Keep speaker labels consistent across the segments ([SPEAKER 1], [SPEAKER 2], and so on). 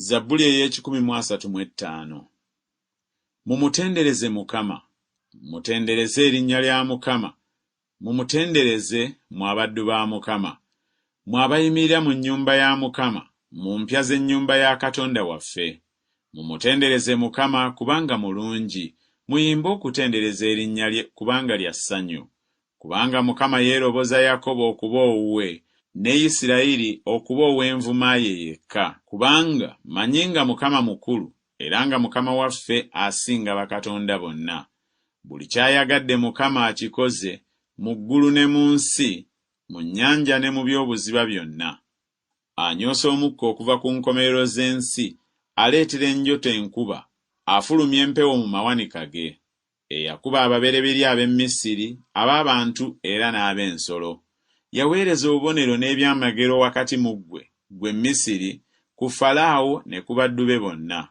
[SPEAKER 1] Zabbuli ey'ekikumi Mumutendereze Mukama, mutendereze erinnya lya Mukama, mumutendereze mu abaddu ba Mukama, mwabayimirira mu nnyumba ya Mukama, mu mpya z'ennyumba ya Katonda waffe. Mumutendereze Mukama kubanga mulungi, muyimbe okutendereza erinnya lye kubanga lya ssanyu. Kubanga Mukama yeeroboza Yakobo okuba owuwe, ne Isirayiri okuba ow'envuma ye yekka. Kubanga manyi nga Mukama mukulu, era nga Mukama waffe asinga bakatonda bonna. Buli ky'ayagadde Mukama akikoze, mu ggulu ne mu nsi, mu nnyanja ne mu by'obuziba byonna. Anyoosa omukka okuva ku nkomerero z'ensi, aleetera enjoto enkuba, afulumya empewo mu mawanika ge. Eyakuba ababereberye ab'e Misiri, ab'abantu era n'ab'ensolo. Yaweereza obubonero n'ebyamagero wakati mu ggwe Misiri, ku Falaawo ne ku baddu be bonna.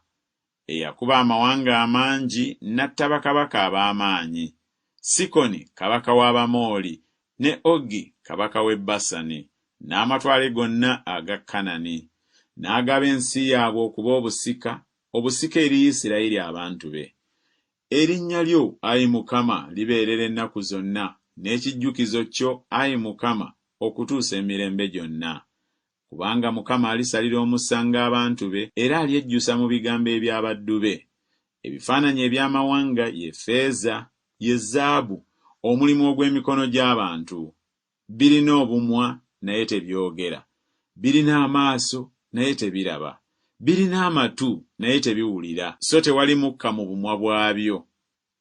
[SPEAKER 1] Eyakuba amawanga amangi n'atta bakabaka ab'amaanyi, Sikoni kabaka w'Abamooli, ne Ogi kabaka w'e Basani, n'amatwale gonna aga Kanani. N'agaba ensi yaabwe okuba obusika eri Isirayiri abantu be. Erinnya lyo, Ayi Mukama, libeerera ennaku zonna, n'ekijjukizo kyo, Ayi Mukama, okutuusa emirembe gyonna. Kubanga Mukama alisalira omusango abantu be, era alyejjusa mu bigambo eby'abaddu be. Ebifaananyi eby'amawanga ye ffeeza, ye zaabu, omulimu ogw'emikono gy'abantu. Birina obumwa naye tebyogera, birina amaaso naye tebiraba, birina amatu naye tebiwulira, so tewali mukka mu bumwa bwabyo.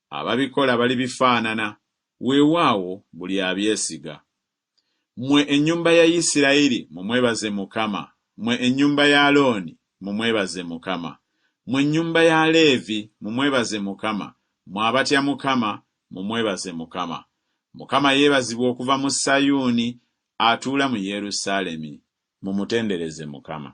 [SPEAKER 1] Ababikola balibifaanana, weewaawo buli abyesiga. Mmwe ennyumba ya Isirayiri mumwebaze Mukama, mmwe ennyumba ya Alooni mumwebaze Mukama, mmwe ennyumba ya Leevi mumwebaze Mukama, mmwe abatya Mukama mumwebaze Mukama. Mukama yeebazibwa okuva mu Sayuuni, atuula mu Yerusaalemi. Mumutendereze Mukama.